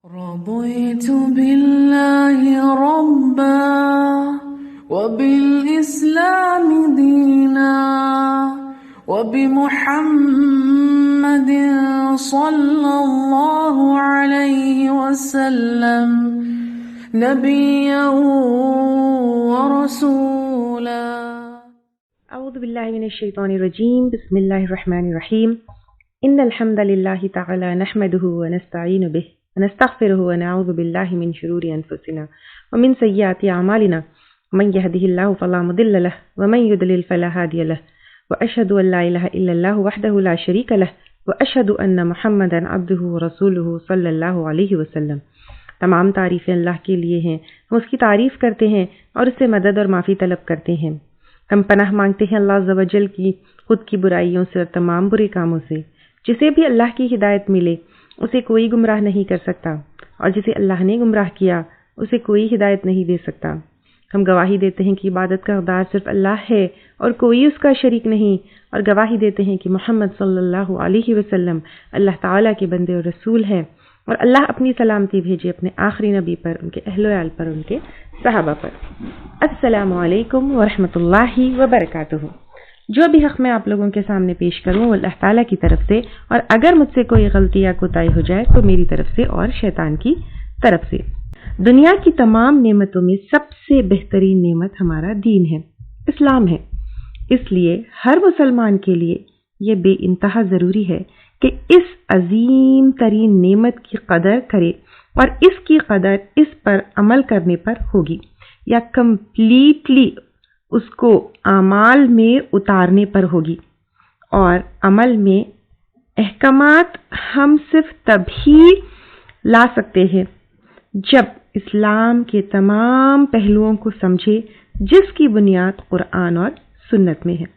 رضيت بالله ربا وبالإسلام دينا وبمحمد صلى الله عليه وسلم نبيا ورسولا. أعوذ بالله من الشيطان الرجيم. بسم الله الرحمن الرحيم. إن الحمد لله تعالى نحمده ونستعين به ونستغفره ونعوذ بالله من شرور أنفسنا ومن سيئات أعمالنا من يهده الله فلا مضل له ومن يضلل فلا هادي له وأشهد أن لا إله إلا الله وحده لا شريك له وأشهد أن محمدا عبده ورسوله صلی اللہ علیہ وسلم. تمام تعریفیں اللہ کے لیے ہیں. ہم اس کی تعریف کرتے ہیں اور اس سے مدد اور معافی طلب کرتے ہیں. ہم پناہ مانگتے ہیں اللہ عز و جل کی خود کی برائیوں سے اور تمام برے کاموں سے. جسے بھی اللہ کی ہدایت ملے اسے کوئی گمراہ نہیں کر سکتا اور جسے اللہ نے گمراہ کیا اسے کوئی ہدایت نہیں دے سکتا. ہم گواہی دیتے ہیں کہ عبادت کا حقدار صرف اللہ ہے اور کوئی اس کا شریک نہیں، اور گواہی دیتے ہیں کہ محمد صلی اللہ علیہ وسلم اللہ تعالیٰ کے بندے اور رسول ہیں، اور اللہ اپنی سلامتی بھیجے اپنے آخری نبی پر، ان کے اہل و عیال پر، ان کے صحابہ پر. السلام علیکم ورحمۃ اللہ وبرکاتہ. جو بھی حق میں آپ لوگوں کے سامنے پیش کروں وہ اللہ تعالیٰ کی طرف سے، اور اگر مجھ سے کوئی غلطی یا کوتاہی ہو جائے تو میری طرف سے اور شیطان کی طرف سے. دنیا کی تمام نعمتوں میں سب سے بہترین نعمت ہمارا دین ہے، اسلام ہے. اس لیے ہر مسلمان کے لیے یہ بے انتہا ضروری ہے کہ اس عظیم ترین نعمت کی قدر کرے، اور اس کی قدر اس پر عمل کرنے پر ہوگی یا کمپلیٹلی اس کو اعمال میں اتارنے پر ہوگی. اور عمل میں احکامات ہم صرف تبھی لا سکتے ہیں جب اسلام کے تمام پہلوؤں کو سمجھے جس کی بنیاد قرآن اور سنت میں ہے.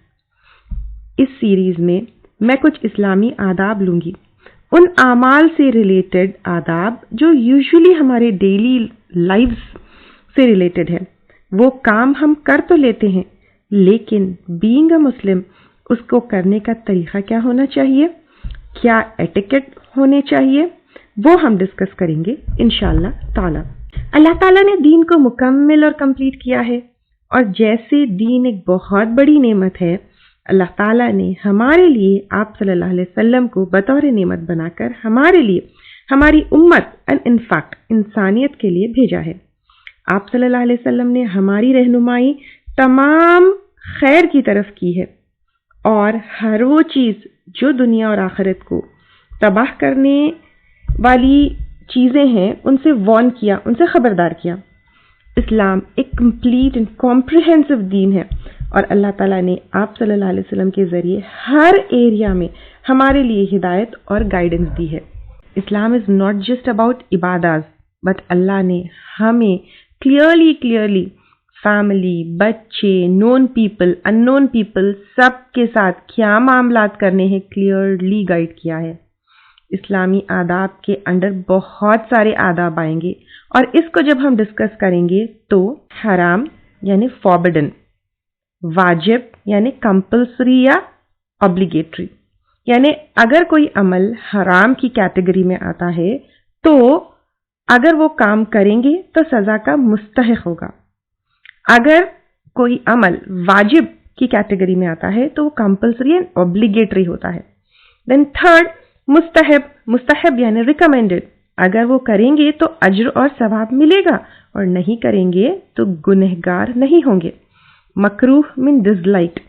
اس سیریز میں میں کچھ اسلامی آداب لوں گی، ان اعمال سے ریلیٹڈ آداب جو یوزولی ہمارے ڈیلی لائفز سے ریلیٹڈ ہے. وہ کام ہم کر تو لیتے ہیں لیکن بینگ اے مسلم اس کو کرنے کا طریقہ کیا ہونا چاہیے، کیا ایٹیکٹ ہونے چاہیے، وہ ہم ڈسکس کریں گے انشاءاللہ تعالی. اللہ تعالیٰ نے دین کو مکمل اور کمپلیٹ کیا ہے، اور جیسے دین ایک بہت بڑی نعمت ہے، اللہ تعالیٰ نے ہمارے لیے آپ صلی اللہ علیہ وسلم کو بطور نعمت بنا کر ہمارے لیے، ہماری امت اینڈ انفیکٹ انسانیت کے لیے بھیجا ہے. آپ صلی اللہ علیہ وسلم نے ہماری رہنمائی تمام خیر کی طرف کی ہے، اور ہر وہ چیز جو دنیا اور آخرت کو تباہ کرنے والی چیزیں ہیں ان سے وارن کیا، ان سے خبردار کیا. اسلام ایک کمپلیٹ اینڈ کمپریہنسو دین ہے، اور اللہ تعالیٰ نے آپ صلی اللہ علیہ وسلم کے ذریعے ہر ایریا میں ہمارے لیے ہدایت اور گائیڈنس دی ہے. اسلام از ناٹ جسٹ اباؤٹ عبادات، بٹ اللہ نے ہمیں کلیئرلی فیملی، بچے، نون پیپل، ان نون پیپل سب کے ساتھ کیا معاملات کرنے ہیں کلیئرلی گائیڈ کیا ہے. اسلامی آداب کے انڈر بہت سارے آداب آئیں گے، اور اس کو جب ہم ڈسکس کریں گے تو حرام یعنی فوربڈن، واجب یعنی کمپلسری یا obligatory، یعنی اگر کوئی عمل حرام کی کیٹیگری میں آتا ہے تو اگر وہ کام کریں گے تو سزا کا مستحق ہوگا. اگر کوئی عمل واجب کی کیٹیگری میں آتا ہے تو وہ کمپلسری اینڈ obligatory ہوتا ہے. دین تھرڈ مستحب یعنی ریکمینڈڈ، اگر وہ کریں گے تو اجر اور ثواب ملے گا، اور نہیں کریں گے تو گنہگار نہیں ہوں گے. مکروہ من ڈسلائک،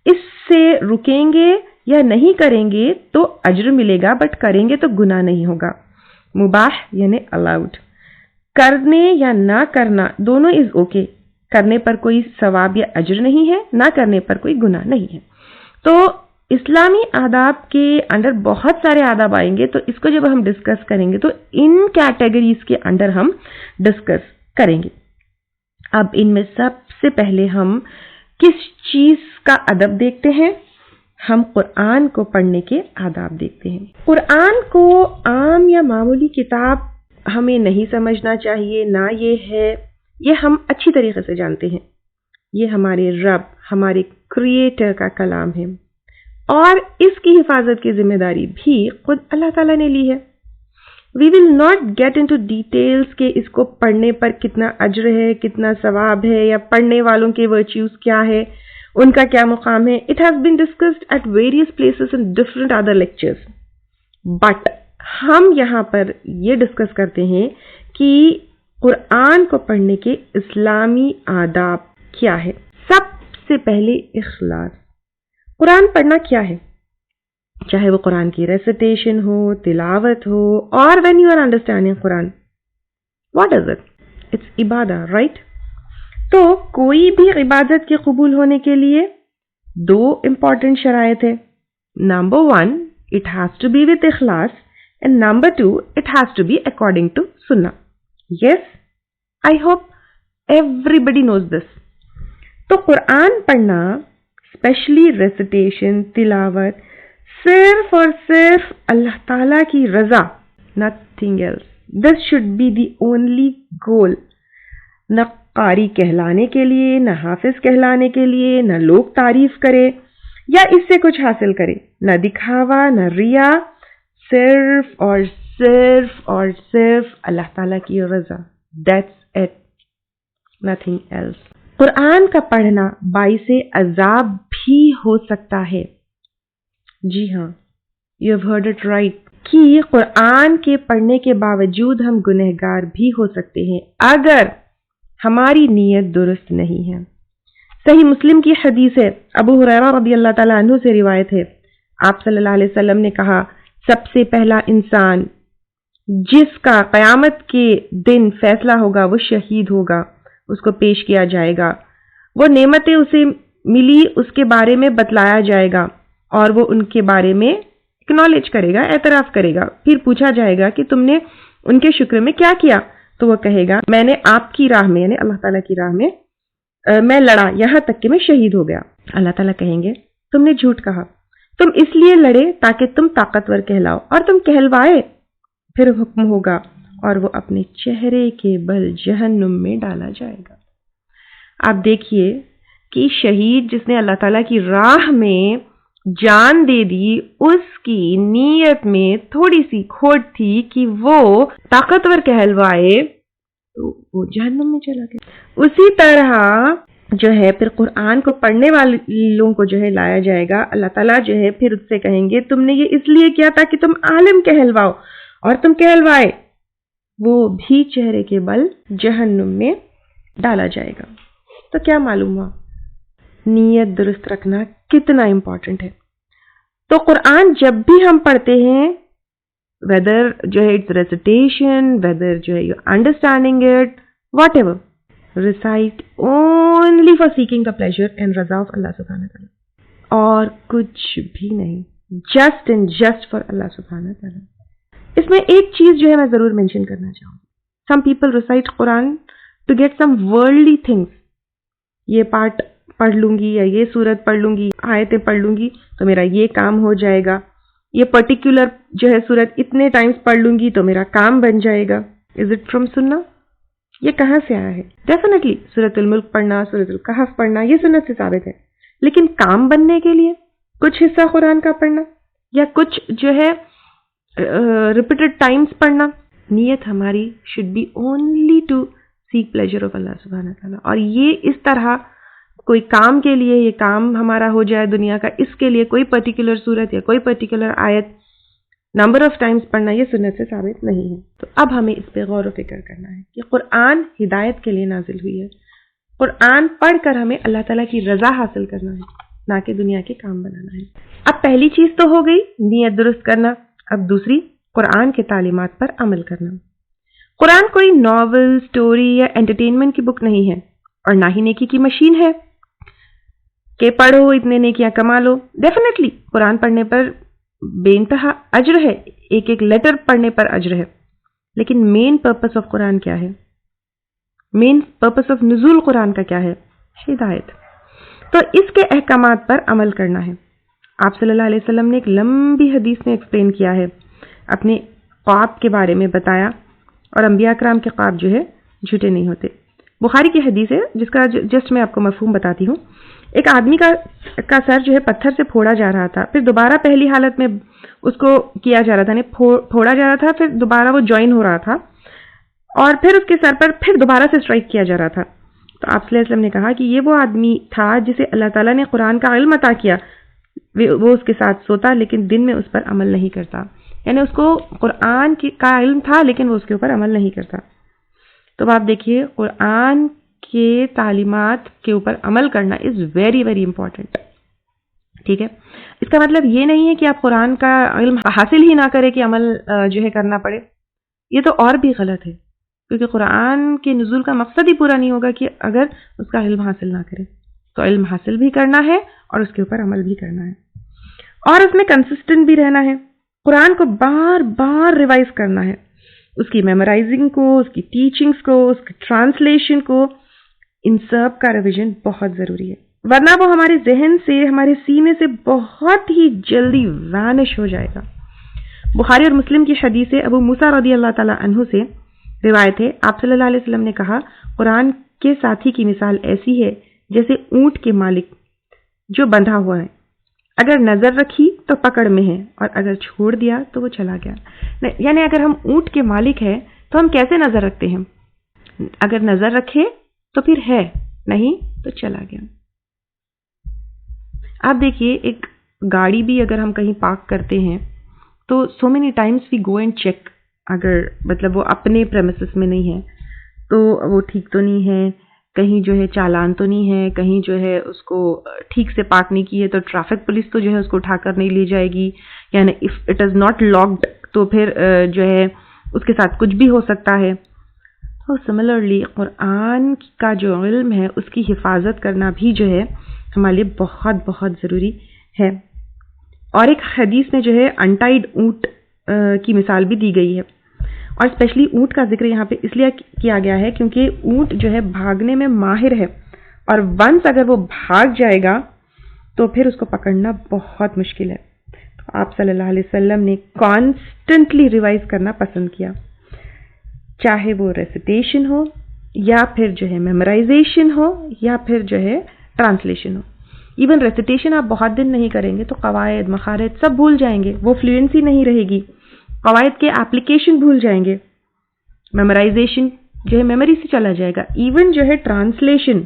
اس سے رکیں گے یا نہیں کریں گے تو اجر ملے گا بٹ کریں گے تو گناہ نہیں ہوگا. مباح یعنی الاؤڈ، کرنے یا نہ کرنا دونوں از اوکے، کرنے پر کوئی ثواب یا اجر نہیں ہے، نہ کرنے پر کوئی گناہ نہیں ہے. تو اسلامی آداب کے انڈر بہت سارے آداب آئیں گے، تو اس کو جب ہم ڈسکس کریں گے تو ان کیٹیگریز کے انڈر ہم ڈسکس کریں گے. اب ان میں سب سے پہلے ہم کس چیز کا ادب دیکھتے ہیں؟ ہم قرآن کو پڑھنے کے آداب دیکھتے ہیں. قرآن کو عام یا معمولی کتاب ہمیں نہیں سمجھنا چاہیے، نہ یہ ہے، یہ ہم اچھی طریقے سے جانتے ہیں. یہ ہمارے رب، ہمارے کریٹر کا کلام ہے، اور اس کی حفاظت کی ذمہ داری بھی خود اللہ تعالیٰ نے لی ہے. We will not get into details کہ اس کو پڑھنے پر کتنا اجر ہے, کتنا ثواب ہے, یا پڑھنے والوں کے ورچیوز کیا ہے, ان کا کیا مقام ہے. It has been discussed at various places in different other lectures. But ہم یہاں پر یہ ڈسکس کرتے ہیں کہ قرآن کو پڑھنے کے اسلامی آداب کیا ہے. سب سے پہلے اخلاص. قرآن پڑھنا کیا ہے؟ چاہے وہ قرآن کی ریسیٹیشن ہو, تلاوت ہو, اور when you are understanding Quran, what is it? It's Ubadah, right? تو کوئی بھی عبادت کے قبول ہونے کے لیے 2 امپورٹنٹ شرائط ہے. Number 1, it has to be with اخلاص, and number 2, it has to be according to sunnah. Yes, I hope everybody knows this. تو قرآن پڑھنا, اسپیشلی ریسیٹیشن, تلاوت, صرف اور صرف اللہ تعالیٰ کی رضا, nothing else. This should be the only goal. نہ قاری کہلانے کے لیے, نہ حافظ کہلانے کے لیے, نہ لوگ تعریف کرے یا اس سے کچھ حاصل کرے, نہ دکھاوا, نہ ریا, صرف اور صرف اور صرف اللہ تعالیٰ کی رضا. That's it. Nothing else. قرآن کا پڑھنا باعث عذاب بھی ہو سکتا ہے. جی ہاں, you have heard it right. کہ قرآن کے پڑھنے کے باوجود ہم گنہگار بھی ہو سکتے ہیں اگر ہماری نیت درست نہیں ہے. صحیح مسلم کی حدیث ہے, ابو ہریرہ رضی اللہ تعالیٰ عنہ سے روایت ہے, آپ صلی اللہ علیہ وسلم نے کہا, سب سے پہلا انسان جس کا قیامت کے دن فیصلہ ہوگا وہ شہید ہوگا. اس کو پیش کیا جائے گا, وہ نعمتیں اسے ملی اس کے بارے میں بتلایا جائے گا, اور وہ ان کے بارے میں اکنالج کرے گا, اعتراف کرے گا. پھر پوچھا جائے گا کہ تم نے ان کے شکر میں کیا کیا؟ تو وہ کہے گا, میں نے آپ کی راہ میں, یعنی اللہ تعالیٰ کی راہ میں میں لڑا یہاں تک کہ میں شہید ہو گیا. اللہ تعالیٰ کہیں گے, تم نے جھوٹ کہا, تم اس لیے لڑے تاکہ تم طاقتور کہلاؤ, اور تم کہلوائے. پھر حکم ہوگا اور وہ اپنے چہرے کے بل جہنم میں ڈالا جائے گا. آپ دیکھیے کہ شہید جس نے اللہ تعالیٰ کی راہ میں جان دے دی, اس کی نیت میں تھوڑی سی کھوٹ تھی کہ وہ طاقتور کہلوائے, تو وہ جہنم میں چلا گیا. اسی طرح جو ہے پھر قرآن کو پڑھنے والوں کو جو ہے لایا جائے گا. اللہ تعالیٰ جو ہے پھر اس سے کہیں گے, تم نے یہ اس لیے کیا تھا کہ تم عالم کہلواؤ, اور تم کہلوائے. وہ بھی چہرے کے بل جہنم میں ڈالا جائے گا. تو کیا معلوم ہوا نیت درست رکھنا کتنا امپورٹنٹ ہے. تو قرآن جب بھی ہم پڑھتے ہیں, whether جو ہے اٹس ریسیٹیشن, whether جو ہے you understanding it, whatever, recite only for seeking the pleasure and رضا آف اللہ سبحانہ تعالیٰ, اور کچھ بھی نہیں, جسٹ اینڈ جسٹ فار اللہ سبحانہ تعالیٰ. اس میں ایک چیز جو ہے میں ضرور مینشن کرنا چاہوں گی. Some people recite Quran to get some worldly things. یہ پارٹ پڑھ لوں گی یا یہ سورت پڑھ لوں گی, آیتیں پڑھ لوں گی تو میرا یہ کام ہو جائے گا, یہ پرٹیکولر جو ہے سورت اتنے ٹائمز پڑھ لوں گی تو میرا کام بن جائے گا. از اٹ فرام سنہ؟ یہ کہاں سے آیا ہے؟ ڈیفینیٹلی سورۃ الملک پڑھنا, سورۃ الکہف پڑھنا, یہ سنت سے ثابت ہے. لیکن کام بننے کے لیے کچھ حصہ قرآن کا پڑھنا یا کچھ جو ہے ریپیٹڈ ٹائمز پڑھنا, نیت ہماری should be only to seek pleasure of اللہ سبحانہ تعالیٰ. اور یہ اس طرح کوئی کام کے لیے یہ کام ہمارا ہو جائے دنیا کا, اس کے لیے کوئی پرٹیکولر صورت یا کوئی پرٹیکولر آیت نمبر آف ٹائمز پڑھنا یہ سنت سے ثابت نہیں ہے. تو اب ہمیں اس پہ غور و فکر کرنا ہے کہ قرآن ہدایت کے لیے نازل ہوئی ہے. قرآن پڑھ کر ہمیں اللہ تعالیٰ کی رضا حاصل کرنا ہے, نہ کہ دنیا کے کام بنانا ہے. اب پہلی چیز تو ہو گئی نیت درست کرنا. اب دوسری, قرآن کے تعلیمات پر عمل کرنا. قرآن کوئی ناول, سٹوری یا انٹرٹینمنٹ کی بک نہیں ہے, اور نہ ہی نیکی کی مشین ہے کہ پڑھو اتنے نیکیاں کما لو. ڈیفینیٹلی قرآن پڑھنے پر بے انتہا اجر ہے, ایک ایک لیٹر پڑھنے پر اجر ہے. لیکن مین پرپس آف قرآن کیا ہے؟ مین پرپس آف نزول قرآن کا کیا ہے؟ ہدایت. تو اس کے احکامات پر عمل کرنا ہے. آپ صلی اللہ علیہ وسلم نے ایک لمبی حدیث میں ایکسپلین کیا ہے, اپنے خواب کے بارے میں بتایا, اور انبیاء کرام کے خواب جو ہے جھوٹے نہیں ہوتے. بخاری کی حدیث ہے جس کا جسٹ میں آپ کو مفہوم بتاتی ہوں. ایک آدمی کا سر جو ہے پتھر سے پھوڑا جا رہا تھا، پھر دوبارہ پہلی حالت میں اس کو کیا جا رہا تھا، پھوڑا جا رہا تھا، پھر دوبارہ وہ جوائن ہو رہا تھا، اور پھر اس کے سر پر پھر دوبارہ سے اسٹرائک کیا جا رہا تھا. تو آپ صلی اللہ علیہ وسلم نے کہا کہ یہ وہ آدمی تھا جسے اللہ تعالیٰ نے قرآن کا علم عطا کیا، وہ اس کے ساتھ سوتا لیکن دن میں اس پر عمل نہیں کرتا. یعنی اس کو قرآن کا علم تھا لیکن وہ اس کے اوپر عمل نہیں کرتا. تو آپ دیکھیے قرآن کے تعلیمات کے اوپر عمل کرنا از ویری ویری امپورٹنٹ. ٹھیک ہے، اس کا مطلب یہ نہیں ہے کہ آپ قرآن کا علم حاصل ہی نہ کریں کہ عمل جو ہے کرنا پڑے. یہ تو اور بھی غلط ہے، کیونکہ قرآن کے نزول کا مقصد ہی پورا نہیں ہوگا کہ اگر اس کا علم حاصل نہ کرے. تو علم حاصل بھی کرنا ہے اور اس کے اوپر عمل بھی کرنا ہے، اور اس میں کنسسٹنٹ بھی رہنا ہے. قرآن کو بار بار ریوائز کرنا ہے، اس کی میمورائزنگ کو، اس کی ٹیچنگز کو، اس کی ٹرانسلیشن کو، ان سب کا ریویژن بہت ضروری ہے، ورنہ وہ ہمارے ذہن سے، ہمارے سینے سے بہت ہی جلدی وینش ہو جائے گا. بخاری اور مسلم کی حدیث ابو موسیٰ رضی اللہ تعالیٰ عنہ سے روایت ہے، آپ صلی اللہ علیہ وسلم نے کہا، قرآن کے ساتھی کی مثال ایسی ہے جیسے اونٹ کے مالک جو بندھا ہوا ہے، اگر نظر رکھی تو پکڑ میں ہے اور اگر چھوڑ دیا تو وہ چلا گیا. یعنی اگر ہم اونٹ کے مالک ہیں تو ہم کیسے نظر رکھتے ہیں؟ اگر نظر رکھے تو پھر ہے، نہیں تو چلا گیا. آپ دیکھیے ایک گاڑی بھی اگر ہم کہیں پارک کرتے ہیں تو so many times we go and check, اگر مطلب وہ اپنے پریمیسز میں نہیں ہے تو وہ ٹھیک تو نہیں ہے، کہیں جو ہے چالان تو نہیں ہے، کہیں جو ہے اس کو ٹھیک سے پارک نہیں کی ہے تو ٹریفک پولیس تو جو ہے اس کو اٹھا کر نہیں لے جائے گی، یعنی if it is not locked تو پھر جو ہے اس کے ساتھ کچھ بھی ہو سکتا ہے. تو سملرلی قرآن کا جو علم ہے اس کی حفاظت کرنا بھی جو ہے ہمارے لیے بہت بہت ضروری ہے. اور ایک حدیث میں جو ہے انٹائڈ اونٹ کی مثال بھی دی گئی ہے، اور اسپیشلی اونٹ کا ذکر یہاں پہ اس لیے کیا گیا ہے کیونکہ اونٹ جو ہے بھاگنے میں ماہر ہے، اور ونس اگر وہ بھاگ جائے گا تو پھر اس کو پکڑنا بہت مشکل ہے. تو آپ صلی اللہ علیہ وسلم نے کانسٹنٹلی ریوائز کرنا پسند کیا، چاہے وہ ریسیٹیشن ہو یا پھر جو ہے میمورائزیشن ہو یا پھر جو ہے ٹرانسلیشن ہو. ایون ریسیٹیشن آپ بہت دن نہیں کریں گے تو قواعد مخارج سب بھول جائیں گے، وہ فلوئنسی نہیں رہے گی، قواعد کے اپلیکیشن بھول جائیں گے. میمورائزیشن جو ہے میموری سے چلا جائے گا. ایون جو ہے ٹرانسلیشن،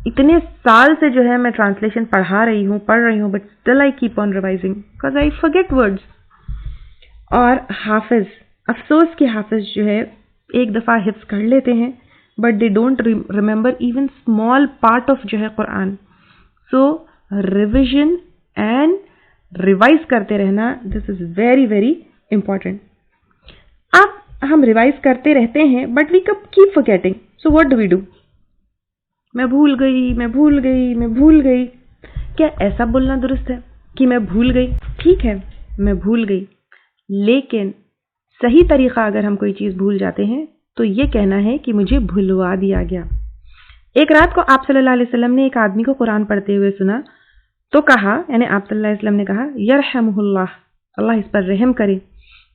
اتنے سال سے جو ہے میں ٹرانسلیشن پڑھ رہی ہوں but still I keep on revising because I forget words. اور حافظ، افسوس کے حافظ جو ہے ایک دفعہ حفظ کر لیتے ہیں but they don't remember even small part of جو ہے قرآن. سو ریویژن اینڈ ریوائز کرتے رہنا، this is very very important. اب ہم ریوائز کرتے رہتے ہیں but we keep forgetting. So what do we do? میں بھول گئی. کیا ایسا بولنا درست ہے کہ میں بھول گئی؟ ٹھیک ہے میں بھول گئی، لیکن صحیح طریقہ اگر ہم کوئی چیز بھول جاتے ہیں تو یہ کہنا ہے کہ مجھے بھلوا دیا گیا. ایک رات کو آپ صلی اللہ علیہ وسلم نے ایک آدمی کو قرآن پڑھتے ہوئے سنا تو کہا، یعنی آپ صلی اللہ علیہ وسلم نے کہا، یرحمہ اللہ، اللہ اس پر رحم کرے،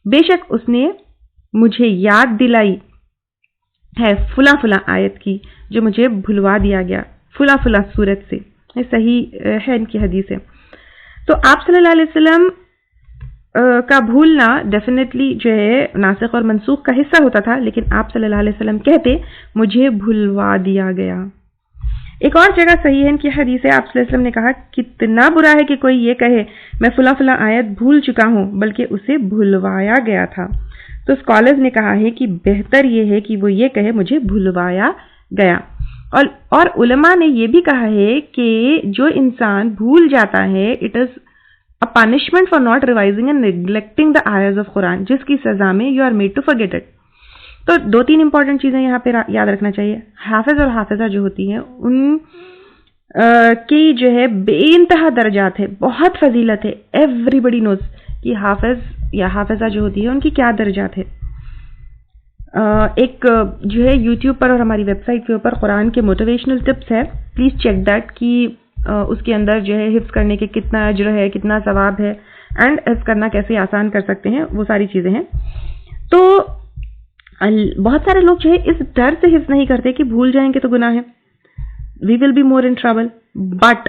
بے شک اس نے مجھے یاد دلائی ہے فلاں فلاں آیت کی جو مجھے بھلوا دیا گیا فلاں فلاں صورت سے. یہ صحیح ہے، ان کی حدیث ہے. تو آپ صلی اللہ علیہ وسلم کا بھولنا ڈیفینیٹلی جو ہے ناسخ اور منسوخ کا حصہ ہوتا تھا، لیکن آپ صلی اللہ علیہ وسلم کہتے مجھے بھلوا دیا گیا. ایک اور جگہ صحیح ہے ان کی حدیث ہے، آپ صلی اللہ علیہ وسلم نے کہا، کتنا برا ہے کہ کوئی یہ کہے میں فلاں فلاں آیت بھول چکا ہوں بلکہ اسے بھلوایا گیا تھا. تو اسکالرز نے کہا ہے کہ بہتر یہ ہے کہ وہ یہ کہے مجھے بھلوایا گیا. اور علماء نے یہ بھی کہا ہے کہ جو انسان بھول جاتا ہے it is a punishment for not revising and neglecting the ayahs of Quran، جس کی سزا میں you are made to forget it. تو 2-3 امپورٹنٹ چیزیں یہاں پہ یاد رکھنا چاہیے. حافظ اور حافظہ جو ہوتی ہیں ان کی جو ہے بے انتہا درجات ہے، بہت فضیلت ہے. ایوری بڈی نوز کہ حافظ یا حافظہ جو ہوتی ہے ان کی کیا درجات ہے. ایک جو ہے یوٹیوب پر اور ہماری ویب سائٹ کے اوپر قرآن کے موٹیویشنل ٹپس ہے، پلیز چیک دیٹ کہ اس کے اندر جو ہے حفظ کرنے کے کتنا اجر ہے، کتنا ثواب ہے، اینڈ حفظ کرنا کیسے آسان کر سکتے ہیں، وہ ساری چیزیں ہیں. تو بہت سارے لوگ جو ہے اس ڈر سے حفظ نہیں کرتے کہ بھول جائیں گے تو گناہ ہے. we will be more in trouble. But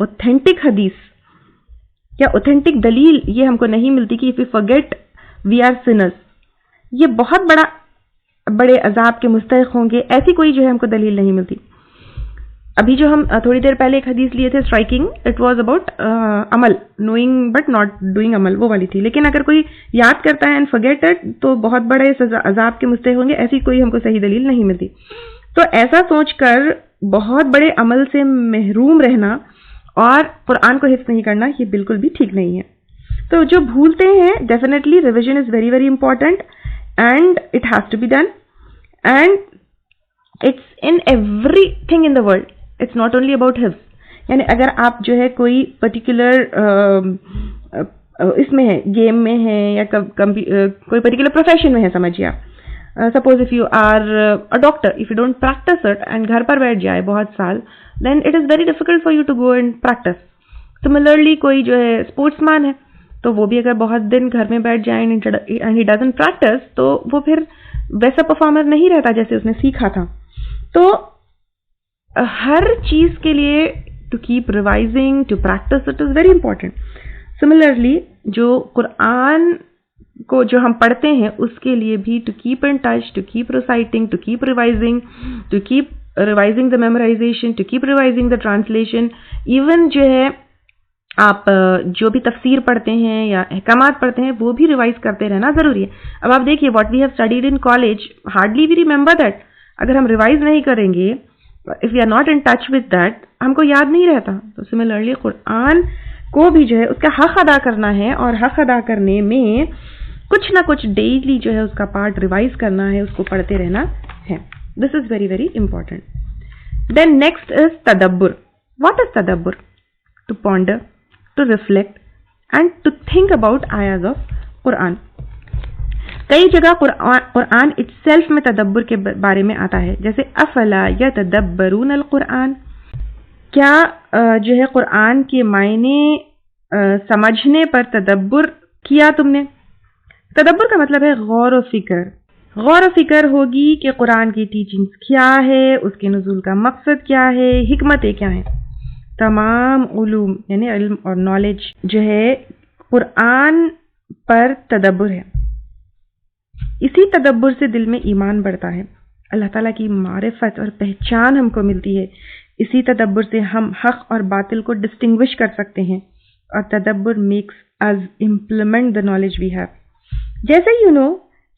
authentic حدیث یا authentic دلیل یہ ہم کو نہیں ملتی کہ if we forget we are sinners, یہ بہت بڑے عذاب کے مستحق ہوں گے، ایسی کوئی جو ہے ہم کو دلیل نہیں ملتی. ابھی جو ہم تھوڑی دیر پہلے ایک حدیث لیے تھے اسٹرائکنگ، اٹ واز اباؤٹ عمل، نوئنگ بٹ ناٹ ڈوئنگ عمل، وہ والی تھی. لیکن اگر کوئی یاد کرتا ہے اینڈ فرگیٹ اٹ تو بہت بڑے عذاب کے مستحق ہوں گے، ایسی کوئی ہم کو صحیح دلیل نہیں ملتی. تو ایسا سوچ کر بہت بڑے عمل سے محروم رہنا اور قرآن کو حفظ نہیں کرنا یہ بالکل بھی ٹھیک نہیں ہے. تو جو بھولتے ہیں definitely revision is very very important and it has to be done and it's in everything in the world. It's not only about حفظ. یعنی اگر آپ جو ہے کوئی پرٹیکولر اس میں ہے، گیم میں ہے یا کوئی پرٹیکولر پروفیشن میں ہے، سمجھیے آپ suppose if you are a doctor, if you don't practice it and گھر پر بیٹھ جائے بہت سال، then it is very difficult for you to go and practice. Similarly کوئی جو ہے اسپورٹس مین ہے تو وہ بھی اگر بہت دن گھر میں بیٹھ جائے اینڈ ہی ڈزنٹ پریکٹس تو وہ پھر ویسا پرفارمر نہیں رہتا جیسے اس نے سیکھا تھا. تو ہر چیز کے لیے to keep revising, to practice it is very important. Similarly جو قرآن کو جو ہم پڑھتے ہیں اس کے لیے بھی to keep in touch, to keep reciting, to keep revising, to keep revising the memorization, to keep revising the translation. Even جو ہے آپ جو بھی تفسیر پڑھتے ہیں یا احکامات پڑھتے ہیں وہ بھی ریوائز کرتے رہنا ضروری ہے. اب آپ دیکھیے what we have studied in college hardly we remember that. اگر ہم ریوائز نہیں کریں گے، if we are not in touch with that، ہم کو یاد نہیں رہتا. تو سملرلی قرآن کو بھی جو ہے اس کا حق ادا کرنا ہے اور حق ادا کرنے میں کچھ نہ کچھ ڈیلی جو ہے اس کا پارٹ ریوائز کرنا ہے، اس کو پڑھتے رہنا ہے. This is very very important. Then next is تدبر. واٹ از تدبر؟ To ponder, to reflect and to think about آیاز آف قرآن. کئی جگہ قرآن اٹ سیلف میں تدبر کے بارے میں آتا ہے، جیسے افلا یتدبرون القرآن. کیا جو ہے قرآن کے معنی سمجھنے پر تدبر کیا تم نے؟ تدبر کا مطلب ہے غور و فکر. غور و فکر ہوگی کہ قرآن کی ٹیچنگز کیا ہے، اس کے نزول کا مقصد کیا ہے، حکمتیں کیا ہیں. تمام علوم یعنی علم اور نالج جو ہے قرآن پر تدبر ہے. اسی تدبر سے دل میں ایمان بڑھتا ہے، اللہ تعالیٰ کی معرفت اور پہچان ہم کو ملتی ہے. اسی تدبر سے ہم حق اور باطل کو ڈسٹنگوش کر سکتے ہیں اور تدبر makes us implement the knowledge we have. جیسے یو نو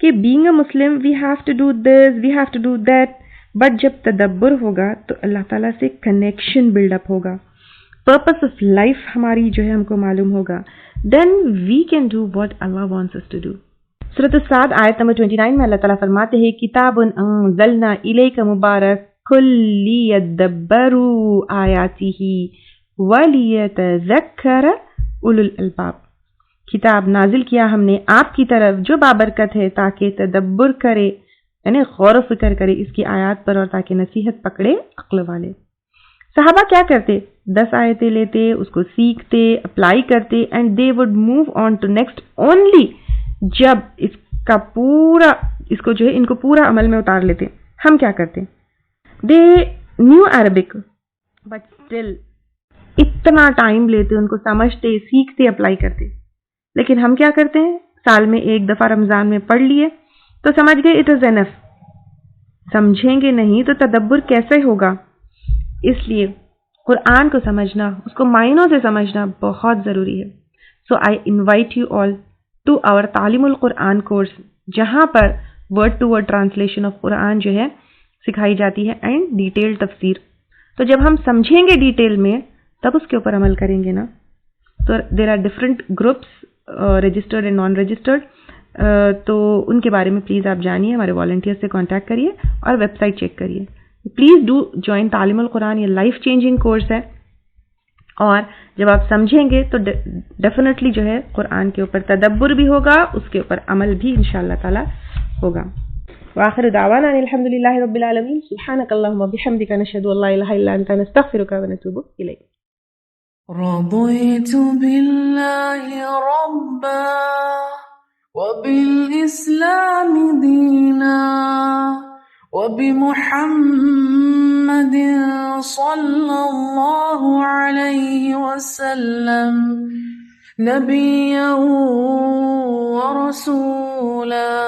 کہ being a Muslim we have to do this, we have to do that, but جب تدبر ہوگا تو اللہ تعالیٰ سے کنیکشن بلڈ اپ ہوگا، پرپس آف لائف ہماری جو ہے ہم کو معلوم ہوگا. Then we can do what اللہ وانٹس اس ٹو ڈو. سورۃ الصاد آیت نمبر 29 میں اللہ تعالیٰ فرماتے ہیں کتاب انزلنا الیک مبارک لیدبروا آیاتہ ولیتذکر اولو الالباب. کتاب نازل کیا ہم نے آپ کی طرف جو بابرکت ہے تاکہ تدبر کرے، یعنی غور و فکر کرے اس کی آیات پر، اور تاکہ نصیحت پکڑے عقل والے. صحابہ کیا کرتے؟ 10 آیتیں لیتے، اس کو سیکھتے، اپلائی کرتے، and they would move on to next only جب اس کو جو ہے ان کو پورا عمل میں اتار لیتے. ہم کیا کرتے؟ They knew Arabic but still اتنا ٹائم لیتے، ان کو سمجھتے، سیکھتے، اپلائی کرتے. لیکن ہم کیا کرتے ہیں؟ سال میں ایک دفعہ رمضان میں پڑھ لیے تو سمجھ گئے اٹ از انف. سمجھیں گے نہیں تو تدبر کیسے ہوگا؟ اس لیے قرآن کو سمجھنا، اس کو معنوں سے سمجھنا بہت ضروری ہے. So I invite you all to our تعلیم القرآن کورس، جہاں پر word to word translation of قرآن جو ہے سکھائی جاتی ہے اینڈ ڈیٹیل تفسیر. تو جب ہم سمجھیں گے ڈیٹیل میں تب اس کے اوپر عمل کریں گے نا. تو there are different groups registered and non registered, تو ان کے بارے میں پلیز آپ جانیے، ہمارے والنٹیئر سے کانٹیکٹ کریے اور ویب سائٹ چیک کریے. پلیز ڈو جوائن تعلیم القرآن، یہ لائف چینجنگ کورس ہے. اور جب آپ سمجھیں گے تو ڈیفینیٹلی جو ہے قرآن کے اوپر تدبر بھی ہوگا، اس کے اوپر عمل بھی انشاءاللہ تعالی ہوگا. وآخر دعوانا ان الحمد للہ رب العالمین. سبحانک اللہم وبحمدک، نشہد ان لا الہ الا انت، نستغفرک ونتوب الیک. رضيت بالله ربا وبالإسلام دينا وبمحمد محمد صلى الله عليه وسلم نبيا ورسولا